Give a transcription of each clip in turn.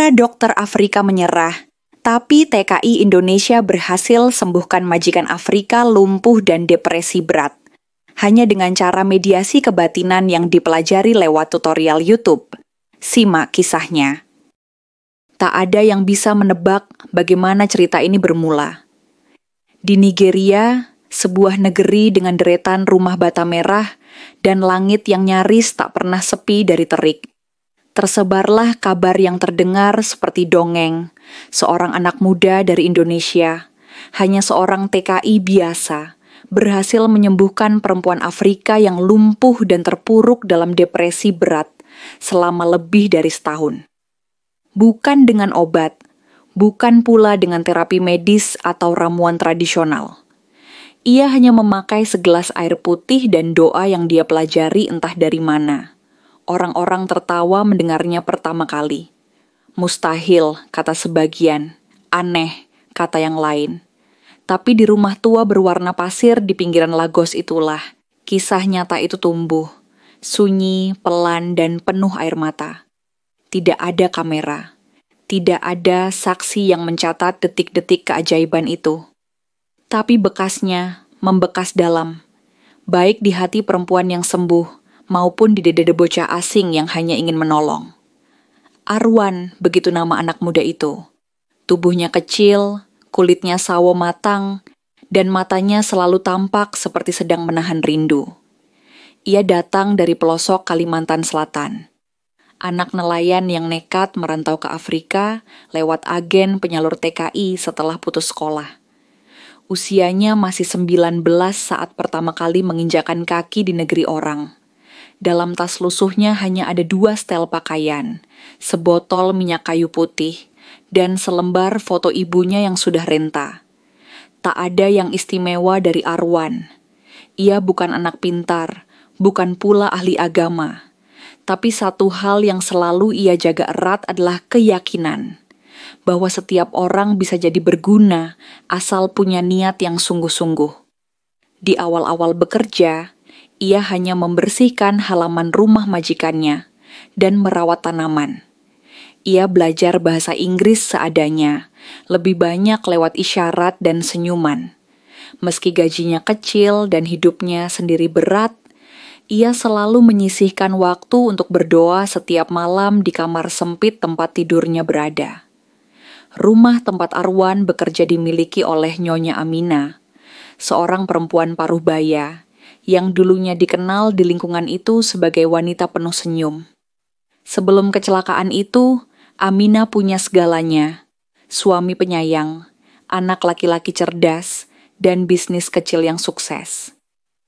Ketika dokter Afrika menyerah, tapi TKI Indonesia berhasil sembuhkan majikan Afrika lumpuh dan depresi berat. Hanya dengan cara mediasi kebatinan yang dipelajari lewat tutorial YouTube. Simak kisahnya. Tak ada yang bisa menebak bagaimana cerita ini bermula. Di Nigeria, sebuah negeri dengan deretan rumah bata merah dan langit yang nyaris tak pernah sepi dari terik. Tersebarlah kabar yang terdengar seperti dongeng, seorang anak muda dari Indonesia, hanya seorang TKI biasa, berhasil menyembuhkan perempuan Afrika yang lumpuh dan terpuruk dalam depresi berat selama lebih dari setahun. Bukan dengan obat, bukan pula dengan terapi medis atau ramuan tradisional. Ia hanya memakai segelas air putih dan doa yang dia pelajari entah dari mana. Orang-orang tertawa mendengarnya pertama kali. Mustahil, kata sebagian. Aneh, kata yang lain. Tapi di rumah tua berwarna pasir di pinggiran Lagos itulah, kisah nyata itu tumbuh. Sunyi, pelan, dan penuh air mata. Tidak ada kamera. Tidak ada saksi yang mencatat detik-detik keajaiban itu. Tapi bekasnya membekas dalam, baik di hati perempuan yang sembuh, maupun di dada bocah asing yang hanya ingin menolong. Arwan, begitu nama anak muda itu. Tubuhnya kecil, kulitnya sawo matang, dan matanya selalu tampak seperti sedang menahan rindu. Ia datang dari pelosok Kalimantan Selatan. Anak nelayan yang nekat merantau ke Afrika lewat agen penyalur TKI setelah putus sekolah. Usianya masih 19 saat pertama kali menginjakan kaki di negeri orang. Dalam tas lusuhnya hanya ada 2 setel pakaian, sebotol minyak kayu putih, dan selembar foto ibunya yang sudah renta. Tak ada yang istimewa dari Arwan. Ia bukan anak pintar, bukan pula ahli agama. Tapi satu hal yang selalu ia jaga erat adalah keyakinan bahwa setiap orang bisa jadi berguna asal punya niat yang sungguh-sungguh. Di awal-awal bekerja, ia hanya membersihkan halaman rumah majikannya dan merawat tanaman. Ia belajar bahasa Inggris seadanya, lebih banyak lewat isyarat dan senyuman. Meski gajinya kecil dan hidupnya sendiri berat, ia selalu menyisihkan waktu untuk berdoa setiap malam di kamar sempit tempat tidurnya berada. Rumah tempat Arwan bekerja dimiliki oleh Nyonya Amina, seorang perempuan paruh baya yang dulunya dikenal di lingkungan itu sebagai wanita penuh senyum. Sebelum kecelakaan itu, Amina punya segalanya, suami penyayang, anak laki-laki cerdas, dan bisnis kecil yang sukses.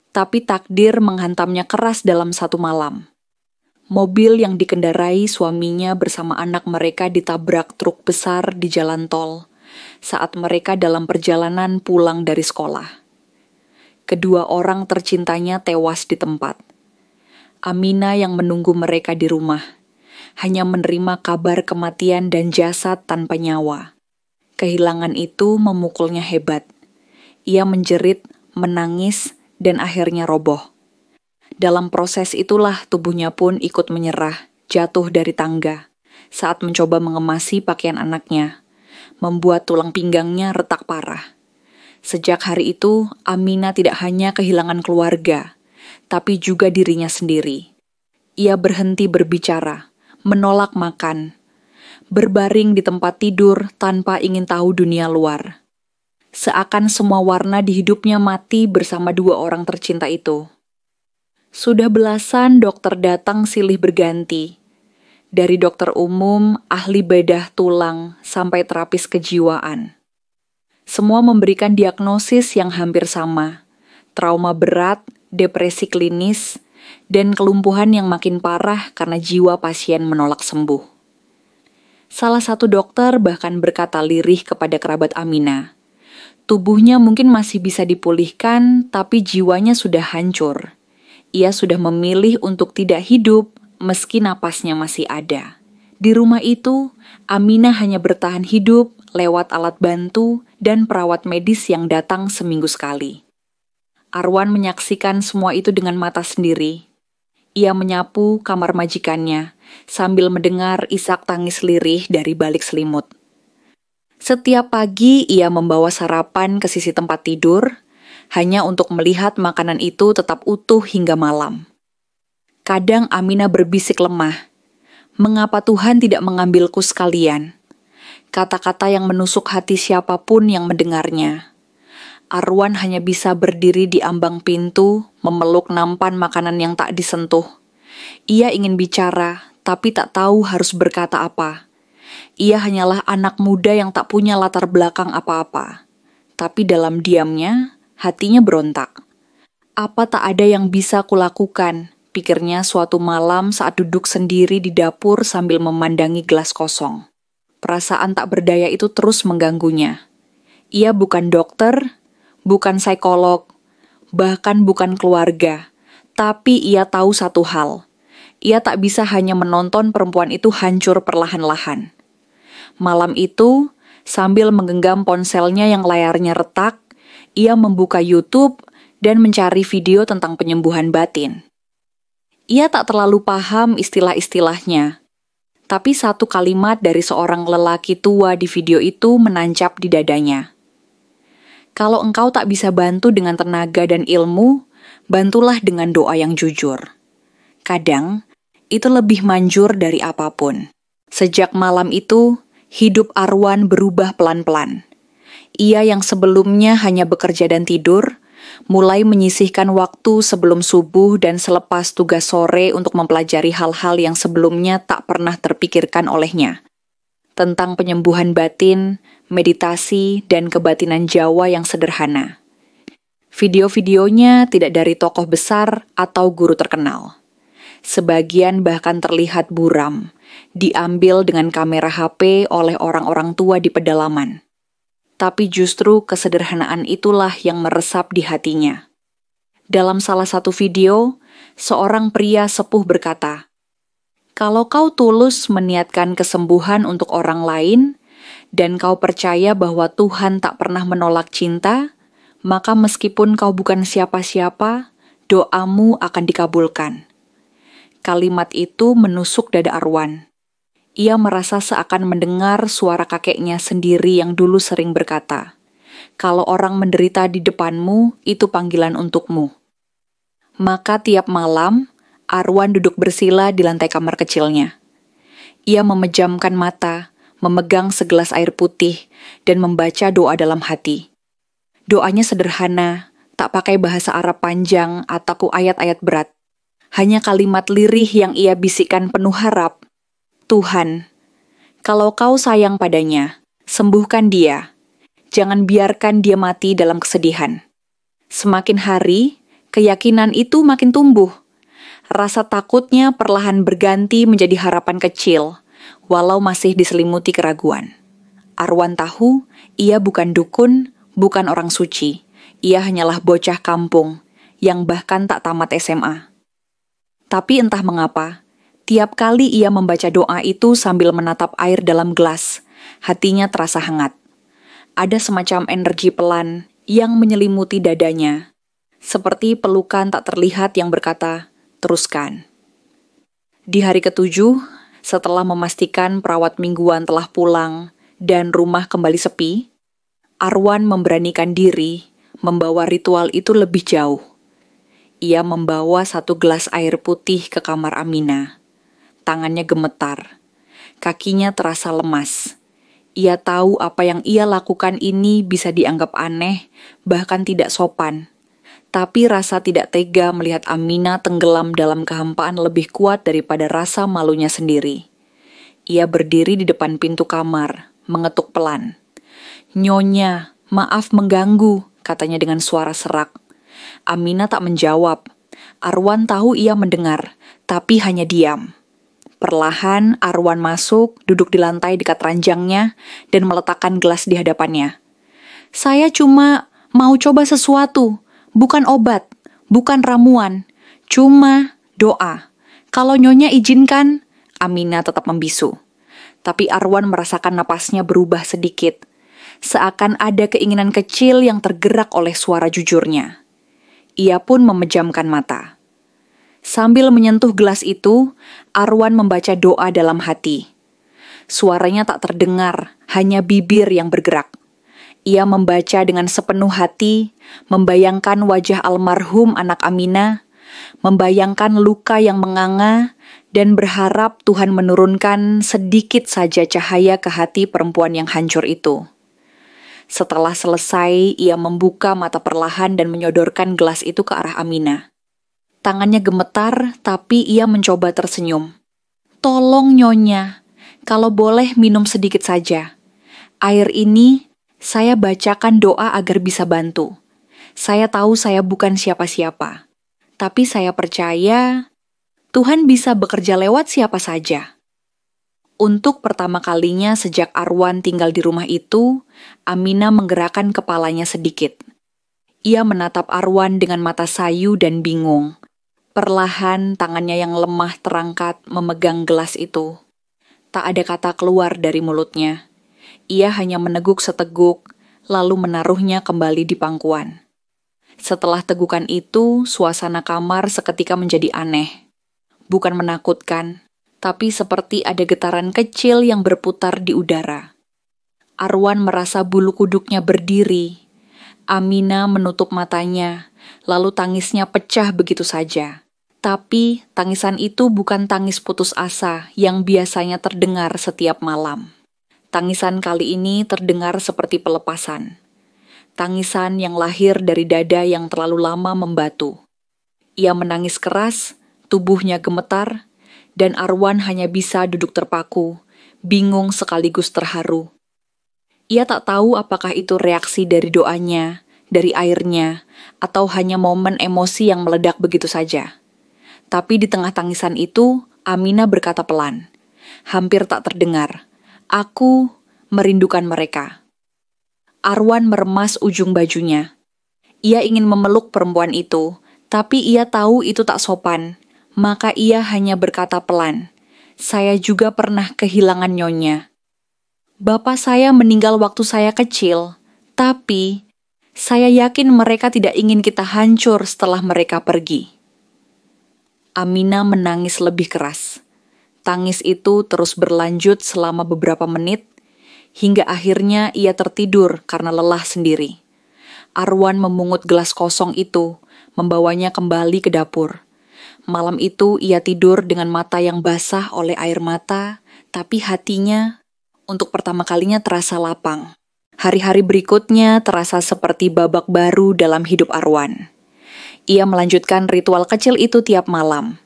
Tapi takdir menghantamnya keras dalam satu malam. Mobil yang dikendarai suaminya bersama anak mereka ditabrak truk besar di jalan tol saat mereka dalam perjalanan pulang dari sekolah. Kedua orang tercintanya tewas di tempat. Amina yang menunggu mereka di rumah, hanya menerima kabar kematian dan jasad tanpa nyawa. Kehilangan itu memukulnya hebat. Ia menjerit, menangis, dan akhirnya roboh. Dalam proses itulah tubuhnya pun ikut menyerah, jatuh dari tangga, saat mencoba mengemasi pakaian anaknya, membuat tulang pinggangnya retak parah. Sejak hari itu, Amina tidak hanya kehilangan keluarga, tapi juga dirinya sendiri. Ia berhenti berbicara, menolak makan, berbaring di tempat tidur tanpa ingin tahu dunia luar. Seakan semua warna di hidupnya mati bersama 2 orang tercinta itu. Sudah belasan dokter datang silih berganti. Dari dokter umum, ahli bedah tulang, sampai terapis kejiwaan. Semua memberikan diagnosis yang hampir sama. Trauma berat, depresi klinis, dan kelumpuhan yang makin parah karena jiwa pasien menolak sembuh. Salah satu dokter bahkan berkata lirih kepada kerabat Amina. Tubuhnya mungkin masih bisa dipulihkan, tapi jiwanya sudah hancur. Ia sudah memilih untuk tidak hidup meski napasnya masih ada. Di rumah itu, Amina hanya bertahan hidup lewat alat bantu dan perawat medis yang datang seminggu sekali. Arwan menyaksikan semua itu dengan mata sendiri. Ia menyapu kamar majikannya sambil mendengar isak tangis lirih dari balik selimut. Setiap pagi ia membawa sarapan ke sisi tempat tidur, hanya untuk melihat makanan itu tetap utuh hingga malam. Kadang Aminah berbisik lemah, "Mengapa Tuhan tidak mengambilku sekalian?" Kata-kata yang menusuk hati siapapun yang mendengarnya. Arwan hanya bisa berdiri di ambang pintu, memeluk nampan makanan yang tak disentuh. Ia ingin bicara, tapi tak tahu harus berkata apa. Ia hanyalah anak muda yang tak punya latar belakang apa-apa. Tapi dalam diamnya, hatinya berontak. "Apa tak ada yang bisa kulakukan?" pikirnya suatu malam saat duduk sendiri di dapur sambil memandangi gelas kosong. Perasaan tak berdaya itu terus mengganggunya. Ia bukan dokter, bukan psikolog, bahkan bukan keluarga. Tapi ia tahu satu hal. Ia tak bisa hanya menonton perempuan itu hancur perlahan-lahan. Malam itu, sambil menggenggam ponselnya yang layarnya retak, ia membuka YouTube dan mencari video tentang penyembuhan batin. Ia tak terlalu paham istilah-istilahnya, tapi satu kalimat dari seorang lelaki tua di video itu menancap di dadanya. "Kalau engkau tak bisa bantu dengan tenaga dan ilmu, bantulah dengan doa yang jujur." Kadang, itu lebih manjur dari apapun. Sejak malam itu, hidup Arwan berubah pelan-pelan. Ia yang sebelumnya hanya bekerja dan tidur, mulai menyisihkan waktu sebelum subuh dan selepas tugas sore untuk mempelajari hal-hal yang sebelumnya tak pernah terpikirkan olehnya. Tentang penyembuhan batin, meditasi, dan kebatinan Jawa yang sederhana. Video-videonya tidak dari tokoh besar atau guru terkenal. Sebagian bahkan terlihat buram, diambil dengan kamera HP oleh orang-orang tua di pedalaman. Tapi justru kesederhanaan itulah yang meresap di hatinya. Dalam salah satu video, seorang pria sepuh berkata, "Kalau kau tulus meniatkan kesembuhan untuk orang lain, dan kau percaya bahwa Tuhan tak pernah menolak cinta, maka meskipun kau bukan siapa-siapa, doamu akan dikabulkan." Kalimat itu menusuk dada Arwan. Ia merasa seakan mendengar suara kakeknya sendiri yang dulu sering berkata, "Kalau orang menderita di depanmu, itu panggilan untukmu." Maka tiap malam, Arwan duduk bersila di lantai kamar kecilnya. Ia memejamkan mata, memegang segelas air putih, dan membaca doa dalam hati. Doanya sederhana, tak pakai bahasa Arab panjang atau ayat-ayat berat. Hanya kalimat lirih yang ia bisikkan penuh harap. "Tuhan, kalau kau sayang padanya, sembuhkan dia. Jangan biarkan dia mati dalam kesedihan." Semakin hari, keyakinan itu makin tumbuh. Rasa takutnya perlahan berganti menjadi harapan kecil, walau masih diselimuti keraguan. Arwan tahu, ia bukan dukun, bukan orang suci. Ia hanyalah bocah kampung, yang bahkan tak tamat SMA. Tapi entah mengapa, tiap kali ia membaca doa itu sambil menatap air dalam gelas, hatinya terasa hangat. Ada semacam energi pelan yang menyelimuti dadanya, seperti pelukan tak terlihat yang berkata, "Teruskan." Di hari ke-7, setelah memastikan perawat mingguan telah pulang dan rumah kembali sepi, Arwan memberanikan diri membawa ritual itu lebih jauh. Ia membawa satu gelas air putih ke kamar Aminah. Tangannya gemetar. Kakinya terasa lemas. Ia tahu apa yang ia lakukan ini bisa dianggap aneh, bahkan tidak sopan. Tapi rasa tidak tega melihat Aminah tenggelam dalam kehampaan lebih kuat daripada rasa malunya sendiri. Ia berdiri di depan pintu kamar, mengetuk pelan. "Nyonya, maaf mengganggu," katanya dengan suara serak. Aminah tak menjawab. Arwan tahu ia mendengar, tapi hanya diam. Perlahan Arwan masuk, duduk di lantai dekat ranjangnya, dan meletakkan gelas di hadapannya. "Saya cuma mau coba sesuatu, bukan obat, bukan ramuan, cuma doa. Kalau Nyonya izinkan." Aminah tetap membisu. Tapi Arwan merasakan napasnya berubah sedikit. Seakan ada keinginan kecil yang tergerak oleh suara jujurnya. Ia pun memejamkan mata. Sambil menyentuh gelas itu, Arwan membaca doa dalam hati. Suaranya tak terdengar, hanya bibir yang bergerak. Ia membaca dengan sepenuh hati, membayangkan wajah almarhum anak Aminah, membayangkan luka yang menganga, dan berharap Tuhan menurunkan sedikit saja cahaya ke hati perempuan yang hancur itu. Setelah selesai, ia membuka mata perlahan dan menyodorkan gelas itu ke arah Aminah. Tangannya gemetar, tapi ia mencoba tersenyum. "Tolong Nyonya, kalau boleh minum sedikit saja. Air ini saya bacakan doa agar bisa bantu. Saya tahu saya bukan siapa-siapa, tapi saya percaya Tuhan bisa bekerja lewat siapa saja." Untuk pertama kalinya sejak Arwan tinggal di rumah itu, Aminah menggerakkan kepalanya sedikit. Ia menatap Arwan dengan mata sayu dan bingung. Perlahan tangannya yang lemah terangkat memegang gelas itu. Tak ada kata keluar dari mulutnya. Ia hanya meneguk seteguk, lalu menaruhnya kembali di pangkuan. Setelah tegukan itu, suasana kamar seketika menjadi aneh. Bukan menakutkan, tapi seperti ada getaran kecil yang berputar di udara. Arwan merasa bulu kuduknya berdiri. Aminah menutup matanya, lalu tangisnya pecah begitu saja. Tapi tangisan itu bukan tangis putus asa yang biasanya terdengar setiap malam. Tangisan kali ini terdengar seperti pelepasan. Tangisan yang lahir dari dada yang terlalu lama membatu. Ia menangis keras, tubuhnya gemetar, dan Arwan hanya bisa duduk terpaku, bingung sekaligus terharu. Ia tak tahu apakah itu reaksi dari doanya, dari airnya, atau hanya momen emosi yang meledak begitu saja. Tapi di tengah tangisan itu, Aminah berkata pelan, hampir tak terdengar, "Aku merindukan mereka." Arwan meremas ujung bajunya. Ia ingin memeluk perempuan itu, tapi ia tahu itu tak sopan. Maka ia hanya berkata pelan, "Saya juga pernah kehilangan Nyonya. Bapak saya meninggal waktu saya kecil, tapi saya yakin mereka tidak ingin kita hancur setelah mereka pergi." Aminah menangis lebih keras. Tangis itu terus berlanjut selama beberapa menit, hingga akhirnya ia tertidur karena lelah sendiri. Arwan memungut gelas kosong itu, membawanya kembali ke dapur. Malam itu ia tidur dengan mata yang basah oleh air mata, tapi hatinya untuk pertama kalinya terasa lapang. Hari-hari berikutnya terasa seperti babak baru dalam hidup Arwan. Ia melanjutkan ritual kecil itu tiap malam.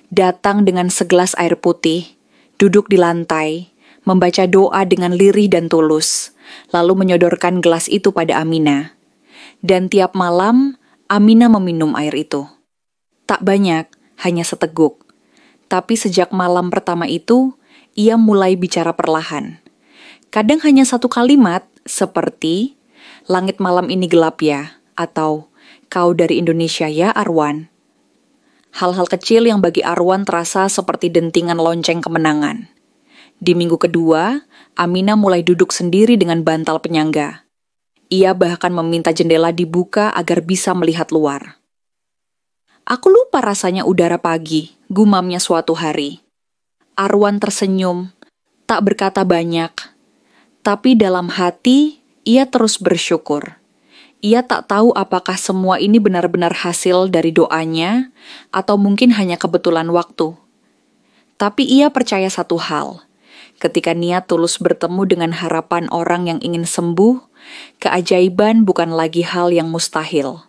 Datang dengan segelas air putih, duduk di lantai, membaca doa dengan lirih dan tulus, lalu menyodorkan gelas itu pada Aminah. Dan tiap malam, Aminah meminum air itu. Tak banyak, hanya seteguk. Tapi sejak malam pertama itu, ia mulai bicara perlahan. Kadang hanya satu kalimat, seperti, "Langit malam ini gelap ya," atau, "Kau dari Indonesia ya, Arwan?" Hal-hal kecil yang bagi Arwan terasa seperti dentingan lonceng kemenangan. Di minggu kedua, Aminah mulai duduk sendiri dengan bantal penyangga. Ia bahkan meminta jendela dibuka agar bisa melihat luar. "Aku lupa rasanya udara pagi," gumamnya suatu hari. Arwan tersenyum, tak berkata banyak. Tapi dalam hati, ia terus bersyukur. Ia tak tahu apakah semua ini benar-benar hasil dari doanya, atau mungkin hanya kebetulan waktu. Tapi ia percaya satu hal. Ketika niat tulus bertemu dengan harapan orang yang ingin sembuh, keajaiban bukan lagi hal yang mustahil.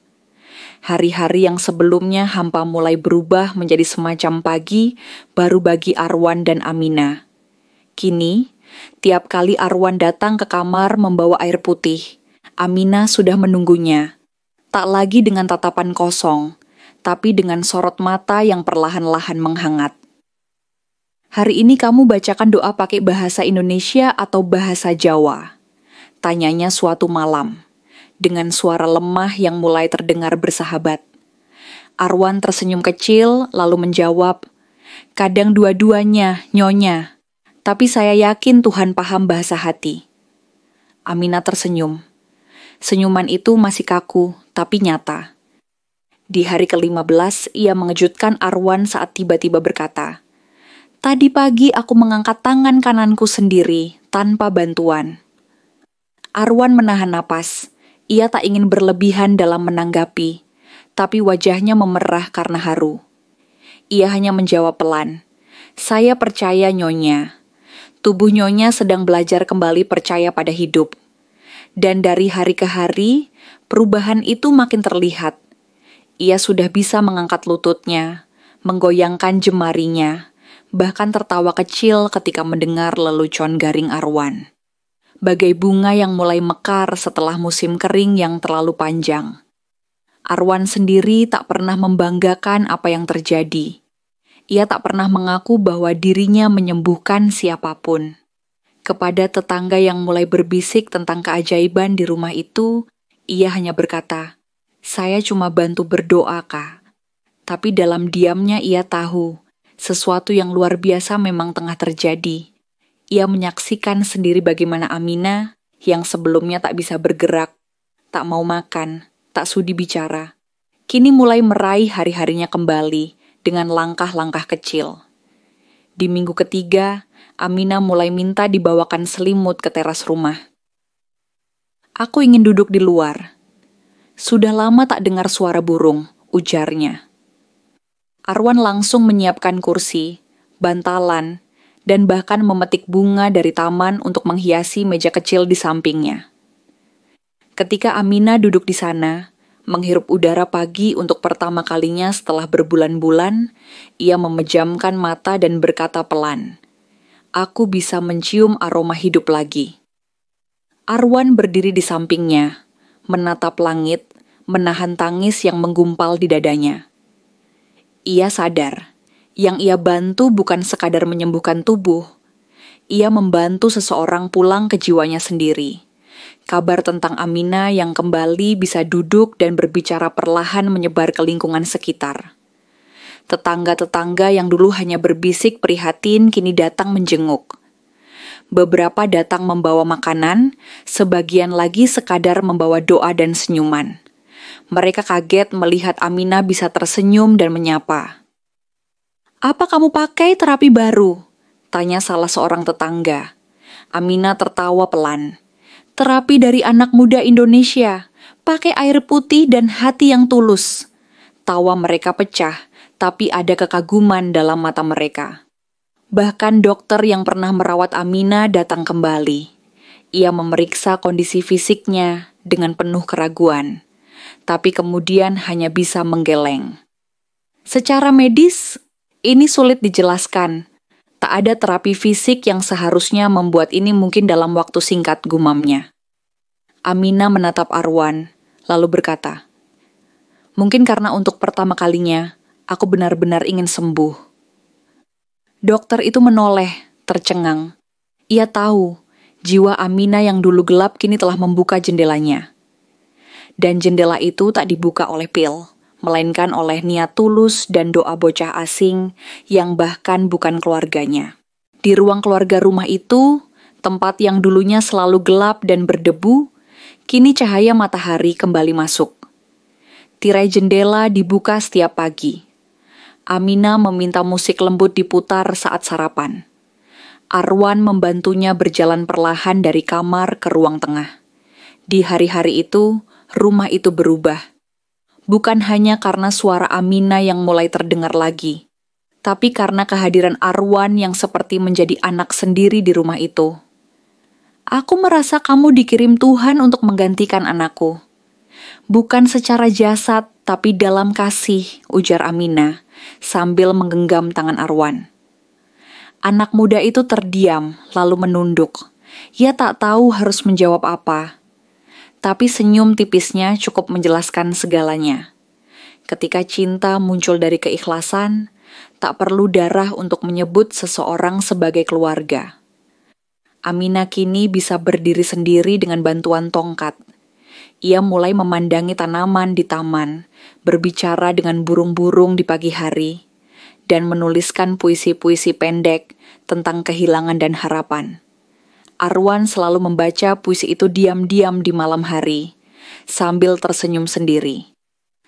Hari-hari yang sebelumnya hampa mulai berubah menjadi semacam pagi baru bagi Arwan dan Aminah. Kini, tiap kali Arwan datang ke kamar membawa air putih, Aminah sudah menunggunya. Tak lagi dengan tatapan kosong, tapi dengan sorot mata yang perlahan-lahan menghangat. "Hari ini kamu bacakan doa pakai bahasa Indonesia atau bahasa Jawa?" Tanyanya suatu malam, dengan suara lemah yang mulai terdengar bersahabat. Arwan tersenyum kecil lalu menjawab, "Kadang dua-duanya, Nyonya. Tapi saya yakin Tuhan paham bahasa hati." Aminah tersenyum. Senyuman itu masih kaku, tapi nyata. Di hari ke-15, ia mengejutkan Arwan saat tiba-tiba berkata, "Tadi pagi aku mengangkat tangan kananku sendiri, tanpa bantuan." Arwan menahan napas. Ia tak ingin berlebihan dalam menanggapi, tapi wajahnya memerah karena haru. Ia hanya menjawab pelan, "Saya percaya, Nyonya." Tubuh Nyonya sedang belajar kembali percaya pada hidup. Dan dari hari ke hari, perubahan itu makin terlihat. Ia sudah bisa mengangkat lututnya, menggoyangkan jemarinya, bahkan tertawa kecil ketika mendengar lelucon garing Arwan. Bagai bunga yang mulai mekar setelah musim kering yang terlalu panjang. Arwan sendiri tak pernah membanggakan apa yang terjadi. Ia tak pernah mengaku bahwa dirinya menyembuhkan siapapun. Kepada tetangga yang mulai berbisik tentang keajaiban di rumah itu, ia hanya berkata, "Saya cuma bantu berdoa, Kak." Tapi dalam diamnya ia tahu, sesuatu yang luar biasa memang tengah terjadi. Ia menyaksikan sendiri bagaimana Aminah, yang sebelumnya tak bisa bergerak, tak mau makan, tak sudi bicara, kini mulai meraih hari-harinya kembali dengan langkah-langkah kecil. Di minggu ketiga, Aminah mulai minta dibawakan selimut ke teras rumah. "Aku ingin duduk di luar." "Sudah lama tak dengar suara burung," ujarnya. Arwan langsung menyiapkan kursi, bantalan, dan bahkan memetik bunga dari taman untuk menghiasi meja kecil di sampingnya. Ketika Aminah duduk di sana, menghirup udara pagi untuk pertama kalinya setelah berbulan-bulan, ia memejamkan mata dan berkata pelan, "Aku bisa mencium aroma hidup lagi." Arwan berdiri di sampingnya, menatap langit, menahan tangis yang menggumpal di dadanya. Ia sadar, yang ia bantu bukan sekadar menyembuhkan tubuh. Ia membantu seseorang pulang ke jiwanya sendiri. Kabar tentang Aminah yang kembali bisa duduk dan berbicara perlahan menyebar ke lingkungan sekitar. Tetangga-tetangga yang dulu hanya berbisik prihatin kini datang menjenguk. Beberapa datang membawa makanan, sebagian lagi sekadar membawa doa dan senyuman. Mereka kaget melihat Aminah bisa tersenyum dan menyapa. "Apa kamu pakai terapi baru?" tanya salah seorang tetangga. Aminah tertawa pelan. "Terapi dari anak muda Indonesia, pakai air putih dan hati yang tulus." Tawa mereka pecah, tapi ada kekaguman dalam mata mereka. Bahkan dokter yang pernah merawat Aminah datang kembali. Ia memeriksa kondisi fisiknya dengan penuh keraguan, tapi kemudian hanya bisa menggeleng. "Secara medis, ini sulit dijelaskan. Tak ada terapi fisik yang seharusnya membuat ini mungkin dalam waktu singkat," gumamnya. Aminah menatap Arwan, lalu berkata, "Mungkin karena untuk pertama kalinya, aku benar-benar ingin sembuh." Dokter itu menoleh, tercengang. Ia tahu, jiwa Aminah yang dulu gelap kini telah membuka jendelanya. Dan jendela itu tak dibuka oleh pil, melainkan oleh niat tulus dan doa bocah asing yang bahkan bukan keluarganya. Di ruang keluarga rumah itu, tempat yang dulunya selalu gelap dan berdebu, kini cahaya matahari kembali masuk. Tirai jendela dibuka setiap pagi. Aminah meminta musik lembut diputar saat sarapan. Arwan membantunya berjalan perlahan dari kamar ke ruang tengah. Di hari-hari itu, rumah itu berubah. Bukan hanya karena suara Aminah yang mulai terdengar lagi, tapi karena kehadiran Arwan yang seperti menjadi anak sendiri di rumah itu. "Aku merasa kamu dikirim Tuhan untuk menggantikan anakku. Bukan secara jasad, tapi dalam kasih," ujar Aminah, sambil menggenggam tangan Arwan. Anak muda itu terdiam, lalu menunduk. Ia tak tahu harus menjawab apa. Tapi senyum tipisnya cukup menjelaskan segalanya. Ketika cinta muncul dari keikhlasan, tak perlu darah untuk menyebut seseorang sebagai keluarga. Aminah kini bisa berdiri sendiri dengan bantuan tongkat. Ia mulai memandangi tanaman di taman, berbicara dengan burung-burung di pagi hari, dan menuliskan puisi-puisi pendek tentang kehilangan dan harapan. Arwan selalu membaca puisi itu diam-diam di malam hari, sambil tersenyum sendiri.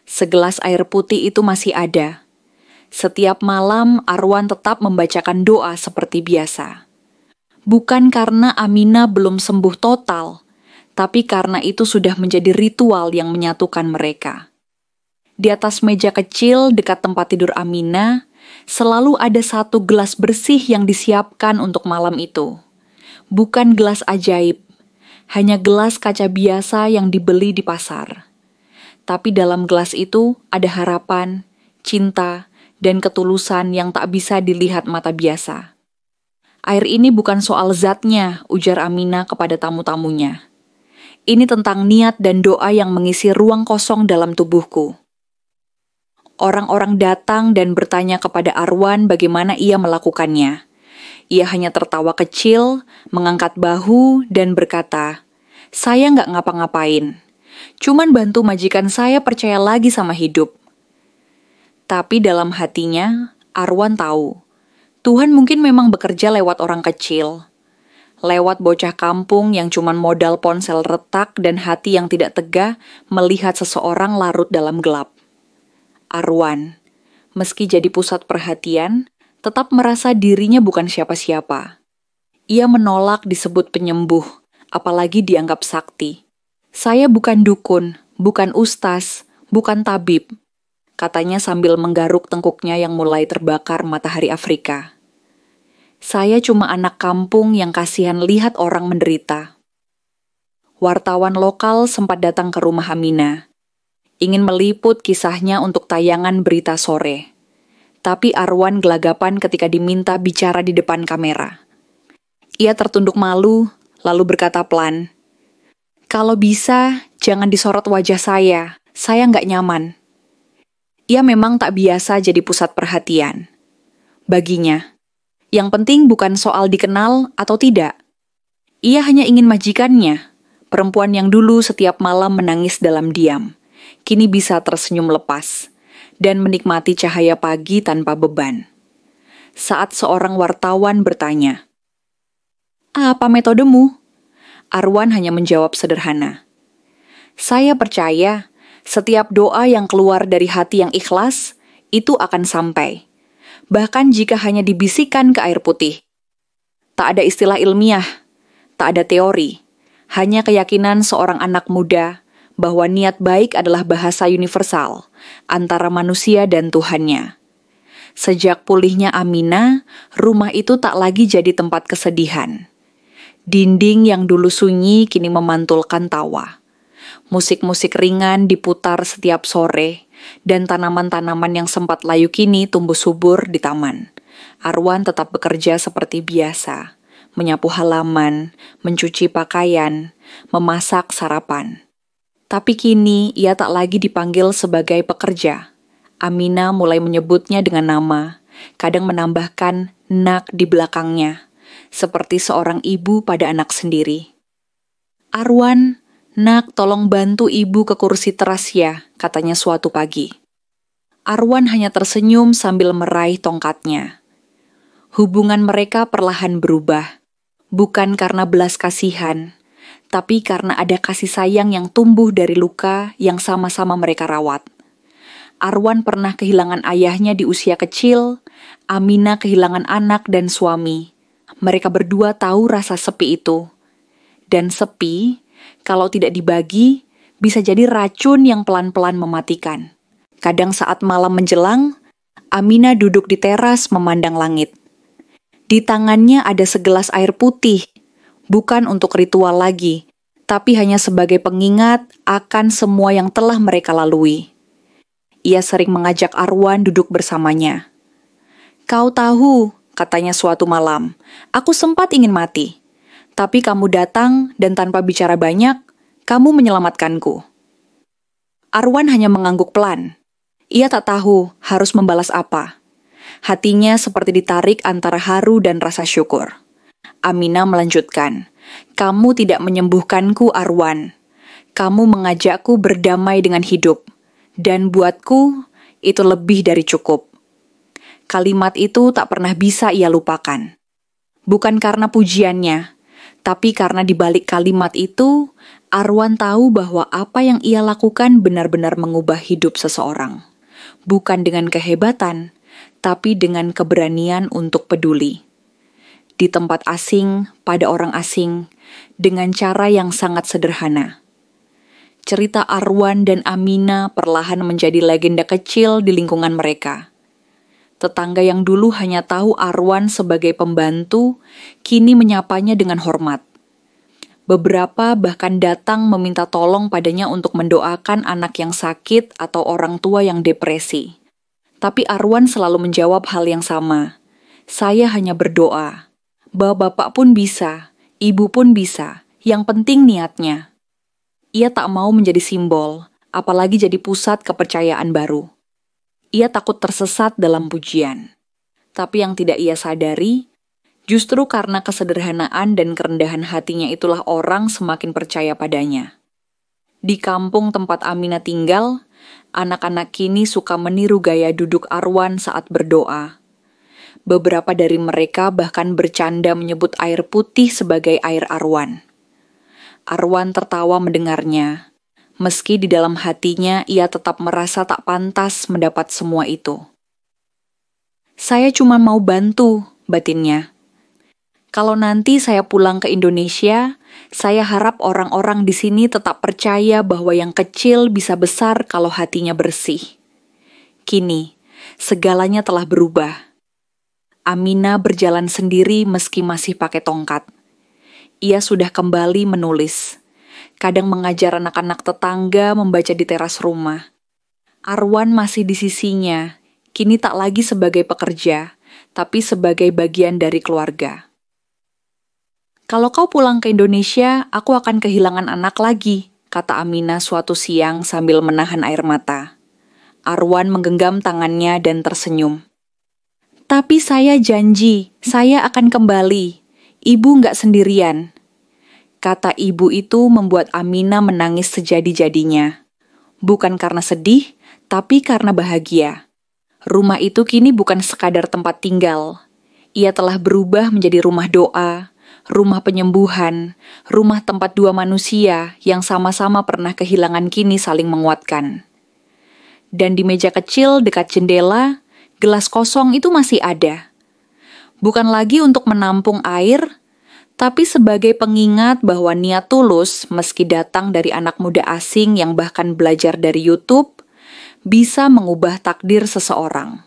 Segelas air putih itu masih ada. Setiap malam Arwan tetap membacakan doa seperti biasa. Bukan karena Aminah belum sembuh total, tapi karena itu sudah menjadi ritual yang menyatukan mereka. Di atas meja kecil dekat tempat tidur Aminah, selalu ada satu gelas bersih yang disiapkan untuk malam itu. Bukan gelas ajaib, hanya gelas kaca biasa yang dibeli di pasar. Tapi dalam gelas itu ada harapan, cinta, dan ketulusan yang tak bisa dilihat mata biasa. Air ini bukan soal zatnya, ujar Aminah kepada tamu-tamunya. Ini tentang niat dan doa yang mengisi ruang kosong dalam tubuhku. Orang-orang datang dan bertanya kepada Arwan bagaimana ia melakukannya. Ia hanya tertawa kecil, mengangkat bahu, dan berkata, "Saya nggak ngapa-ngapain. Cuman bantu majikan saya percaya lagi sama hidup." Tapi dalam hatinya, Arwan tahu, Tuhan mungkin memang bekerja lewat orang kecil. Lewat bocah kampung yang cuman modal ponsel retak dan hati yang tidak tegah melihat seseorang larut dalam gelap. Arwan, meski jadi pusat perhatian, tetap merasa dirinya bukan siapa-siapa. Ia menolak disebut penyembuh, apalagi dianggap sakti. "Saya bukan dukun, bukan ustaz, bukan tabib," katanya sambil menggaruk tengkuknya yang mulai terbakar matahari Afrika. "Saya cuma anak kampung yang kasihan lihat orang menderita." Wartawan lokal sempat datang ke rumah Aminah, ingin meliput kisahnya untuk tayangan berita sore. Tapi Arwan gelagapan ketika diminta bicara di depan kamera. Ia tertunduk malu, lalu berkata pelan, "Kalau bisa, jangan disorot wajah saya nggak nyaman." Ia memang tak biasa jadi pusat perhatian. Baginya, yang penting bukan soal dikenal atau tidak. Ia hanya ingin majikannya, perempuan yang dulu setiap malam menangis dalam diam, kini bisa tersenyum lepas, dan menikmati cahaya pagi tanpa beban. Saat seorang wartawan bertanya, "Apa metodemu?" Arwan hanya menjawab sederhana, "Saya percaya setiap doa yang keluar dari hati yang ikhlas, itu akan sampai. Bahkan jika hanya dibisikkan ke air putih. Tak ada istilah ilmiah, tak ada teori, hanya keyakinan seorang anak muda bahwa niat baik adalah bahasa universal antara manusia dan Tuhannya." Sejak pulihnya Aminah, rumah itu tak lagi jadi tempat kesedihan. Dinding yang dulu sunyi kini memantulkan tawa. Musik-musik ringan diputar setiap sore, dan tanaman-tanaman yang sempat layu kini tumbuh subur di taman. Arwan tetap bekerja seperti biasa, menyapu halaman, mencuci pakaian, memasak sarapan. Tapi kini ia tak lagi dipanggil sebagai pekerja. Aminah mulai menyebutnya dengan nama, kadang menambahkan "nak" di belakangnya, seperti seorang ibu pada anak sendiri. "Arwan, nak, tolong bantu ibu ke kursi teras ya," katanya suatu pagi. Arwan hanya tersenyum sambil meraih tongkatnya. Hubungan mereka perlahan berubah, bukan karena belas kasihan, tapi karena ada kasih sayang yang tumbuh dari luka yang sama-sama mereka rawat. Arwan pernah kehilangan ayahnya di usia kecil, Aminah kehilangan anak dan suami. Mereka berdua tahu rasa sepi itu. Dan sepi, kalau tidak dibagi, bisa jadi racun yang pelan-pelan mematikan. Kadang saat malam menjelang, Aminah duduk di teras memandang langit. Di tangannya ada segelas air putih, bukan untuk ritual lagi, tapi hanya sebagai pengingat akan semua yang telah mereka lalui. Ia sering mengajak Arwan duduk bersamanya. "Kau tahu," katanya suatu malam, "aku sempat ingin mati. Tapi kamu datang dan tanpa bicara banyak, kamu menyelamatkanku." Arwan hanya mengangguk pelan. Ia tak tahu harus membalas apa. Hatinya seperti ditarik antara haru dan rasa syukur. Aminah melanjutkan, "Kamu tidak menyembuhkanku, Arwan. Kamu mengajakku berdamai dengan hidup. Dan buatku, itu lebih dari cukup." Kalimat itu tak pernah bisa ia lupakan. Bukan karena pujiannya, Tapi karena di balik kalimat itu, Arwan tahu bahwa apa yang ia lakukan benar-benar mengubah hidup seseorang. Bukan dengan kehebatan, tapi dengan keberanian untuk peduli. Di tempat asing, pada orang asing, dengan cara yang sangat sederhana. Cerita Arwan dan Amina perlahan menjadi legenda kecil di lingkungan mereka. Tetangga yang dulu hanya tahu Arwan sebagai pembantu, kini menyapanya dengan hormat. Beberapa bahkan datang meminta tolong padanya untuk mendoakan anak yang sakit atau orang tua yang depresi. Tapi Arwan selalu menjawab hal yang sama. Saya hanya berdoa. Bapak pun bisa, ibu pun bisa. Yang penting niatnya. Ia tak mau menjadi simbol, apalagi jadi pusat kepercayaan baru. Ia takut tersesat dalam pujian. Tapi yang tidak ia sadari, justru karena kesederhanaan dan kerendahan hatinya itulah orang semakin percaya padanya. Di kampung tempat Amina tinggal, anak-anak kini suka meniru gaya duduk Arwan saat berdoa. Beberapa dari mereka bahkan bercanda menyebut air putih sebagai air Arwan. Arwan tertawa mendengarnya. Meski di dalam hatinya ia tetap merasa tak pantas mendapat semua itu. Saya cuma mau bantu, batinnya. Kalau nanti saya pulang ke Indonesia, saya harap orang-orang di sini tetap percaya bahwa yang kecil bisa besar kalau hatinya bersih. Kini, segalanya telah berubah. Amina berjalan sendiri meski masih pakai tongkat. Ia sudah kembali menulis. Kadang mengajar anak-anak tetangga membaca di teras rumah. Arwan masih di sisinya, kini tak lagi sebagai pekerja, tapi sebagai bagian dari keluarga. Kalau kau pulang ke Indonesia, aku akan kehilangan anak lagi, kata Amina suatu siang sambil menahan air mata. Arwan menggenggam tangannya dan tersenyum. Tapi saya janji, saya akan kembali. Ibu nggak sendirian. Kata ibu itu membuat Amina menangis sejadi-jadinya. Bukan karena sedih, tapi karena bahagia. Rumah itu kini bukan sekadar tempat tinggal. Ia telah berubah menjadi rumah doa, rumah penyembuhan, rumah tempat dua manusia yang sama-sama pernah kehilangan kini saling menguatkan. Dan di meja kecil dekat jendela, gelas kosong itu masih ada. Bukan lagi untuk menampung air, tapi sebagai pengingat bahwa niat tulus, meski datang dari anak muda asing yang bahkan belajar dari YouTube, bisa mengubah takdir seseorang.